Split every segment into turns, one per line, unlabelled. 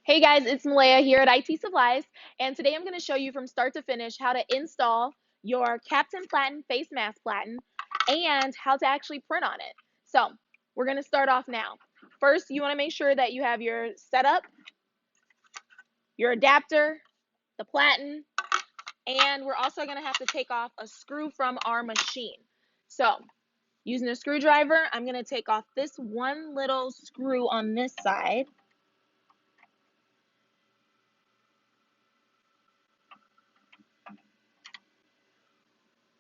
Hey guys, it's Mylaya here at IT Supplies, and today I'm going to show you from start to finish how to install your Captain Platen face mask platen and how to actually print on it. So we're going to start off now. First, you want to make sure that you have your setup, your adapter, the platen, and we're also going to have to take off a screw from our machine. So using a screwdriver, I'm going to take off this one little screw on this side.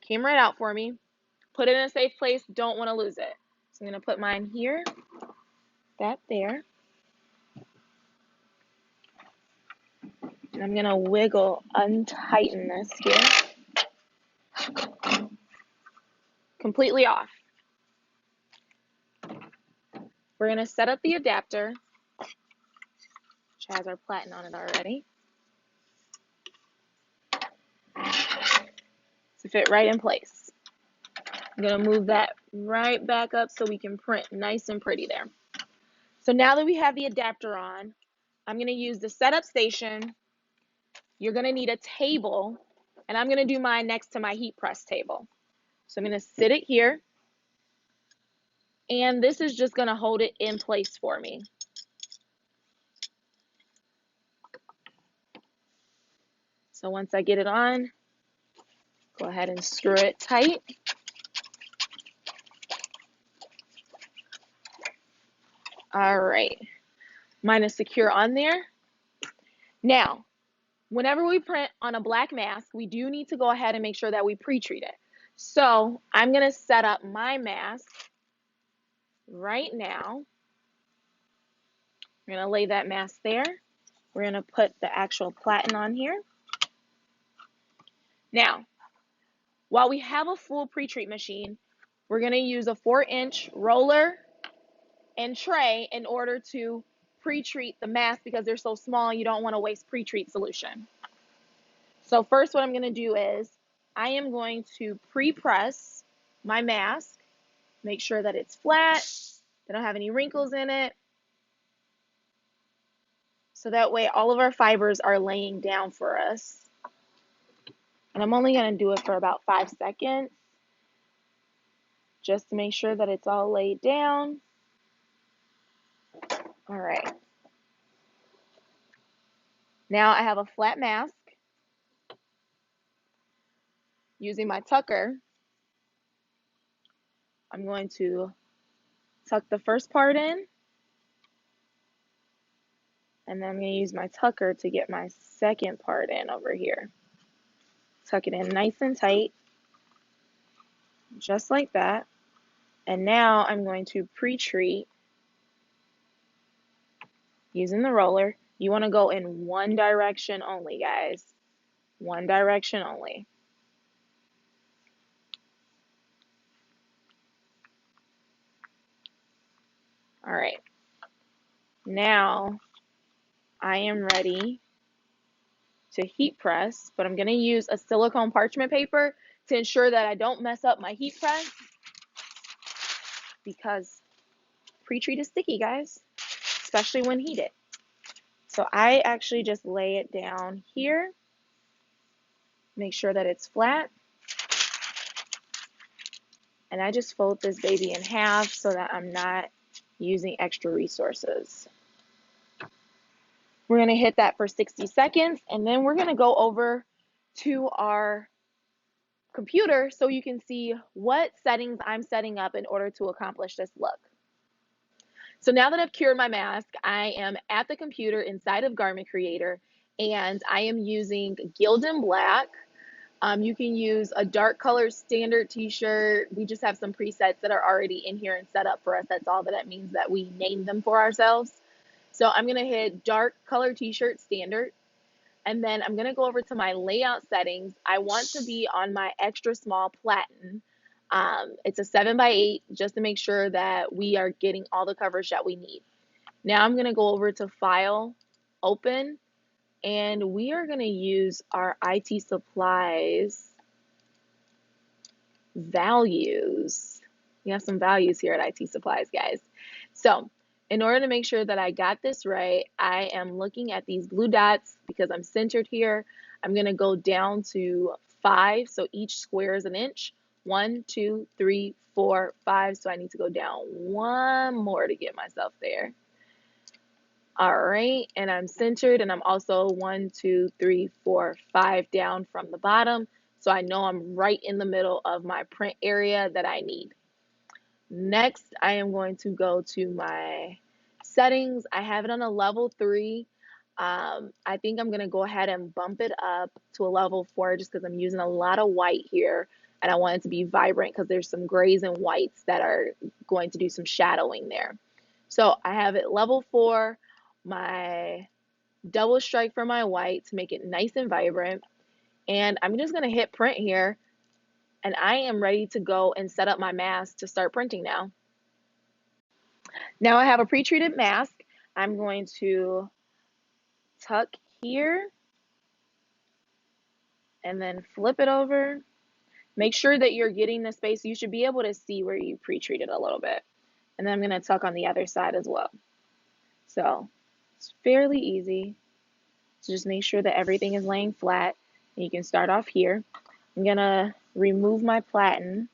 Came right out for me. Put it in a safe place, don't want to lose it. So I'm going to put mine here, that there. And I'm going to wiggle, untighten this here. Completely off. We're going to set up the adapter, which has our platen on it already, to fit right in place. I'm going to move that right back up so we can print nice and pretty there. So now that we have the adapter on, I'm going to use the setup station. You're going to need a table, and I'm going to do mine next to my heat press table. So I'm going to sit it here, and this is just going to hold it in place for me. So once I get it on, go ahead and screw it tight. All right, mine is secure on there. Now, whenever we print on a black mask, we do need to go ahead and make sure that we pre-treat it. So I'm going to set up my mask right now. We're going to lay that mask there. We're going to put the actual platen on here. Now, while we have a full pre-treat machine, we're going to use a 4-inch roller and tray in order to pre-treat the mask because they're so small you don't want to waste pre-treat solution. So first what I'm going to do is I am going to pre-press my mask, make sure that it's flat, they don't have any wrinkles in it, so that way all of our fibers are laying down for us. And I'm only going to do it for about 5 seconds just to make sure that it's all laid down. All right. Now I have a flat mask. Using my tucker, I'm going to tuck the first part in, and then I'm going to use my tucker to get my second part in over here. Tuck it in nice and tight, just like that. And now I'm going to pre-treat using the roller. You want to go in one direction only, guys. One direction only. All right. Now I am ready to heat press, but I'm going to use a silicone parchment paper to ensure that I don't mess up my heat press because pre-treat is sticky, guys, especially when heated. So I actually just lay it down here, make sure that it's flat, and I just fold this baby in half so that I'm not using extra resources. We're going to hit that for 60 seconds, and then we're going to go over to our computer so you can see what settings I'm setting up in order to accomplish this look. So now that I've cured my mask, I am at the computer inside of Garment Creator, and I am using Gildan Black. You can use a dark color standard t-shirt. We just have some presets that are already in here and set up for us. That's all that it means that we name them for ourselves. So I'm going to hit dark color t-shirt standard. And then I'm going to go over to my layout settings. I want to be on my extra small platen. It's a 7x8 just to make sure that we are getting all the coverage that we need. Now I'm going to go over to File, Open, and we are going to use our IT Supplies values. We have some values here at IT Supplies, guys. So In order to make sure that I got this right, I am looking at these blue dots because I'm centered here. I'm going to go down to 5, so each square is an inch. 1, 2, 3, 4, 5, so I need to go down one more to get myself there. All right, and I'm centered, and I'm also 1, 2, 3, 4, 5 down from the bottom, so I know I'm right in the middle of my print area that I need. Next, I am going to go to my settings. I have it on a level 3. I think I'm going to go ahead and bump it up to a level 4 just because I'm using a lot of white here, and I want it to be vibrant because there's some grays and whites that are going to do some shadowing there. So I have it level 4, my double strike for my white to make it nice and vibrant, and I'm just going to hit print here. And I am ready to go and set up my mask to start printing now. Now I have a pre-treated mask. I'm going to tuck here and then flip it over. Make sure that you're getting the space. You should be able to see where you pre-treated a little bit. And then I'm going to tuck on the other side as well. So it's fairly easy. So just make sure that everything is laying flat. And you can start off here. I'm going to remove my platen.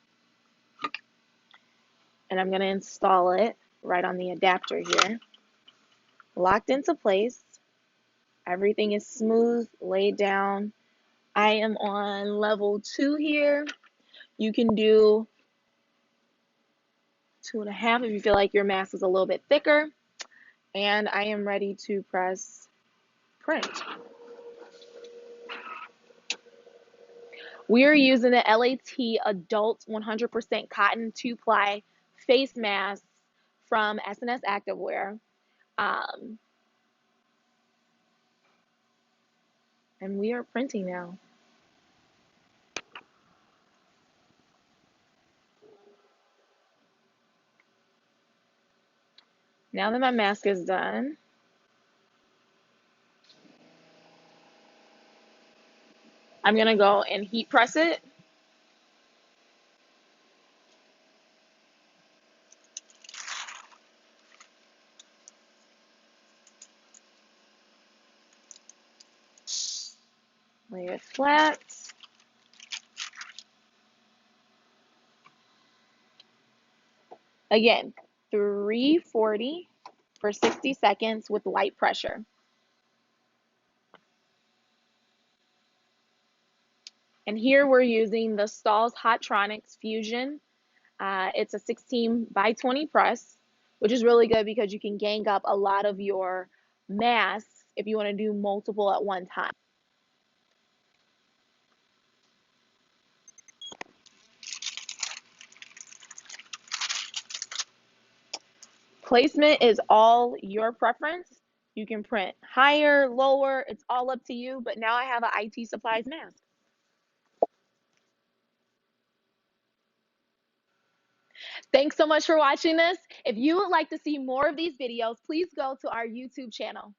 And I'm going to install it right on the adapter here. Locked into place. Everything is smooth, laid down. I am on level 2 here. You can do 2.5 if you feel like your mask is a little bit thicker. And I am ready to press print. We are using the LAT Adult 100% Cotton 2-ply face masks from S&S Activewear. And we are printing now. Now that my mask is done, I'm going to go and heat press it. Lay it flat. Again, 340 for 60 seconds with light pressure. And here we're using the Stahl's Hotronix Fusion. It's a 16 by 20 press, which is really good because you can gang up a lot of your masks if you want to do multiple at one time. Placement is all your preference. You can print higher, lower, it's all up to you, but now I have an IT Supplies mask. Thanks so much for watching this. If you would like to see more of these videos, please go to our YouTube channel.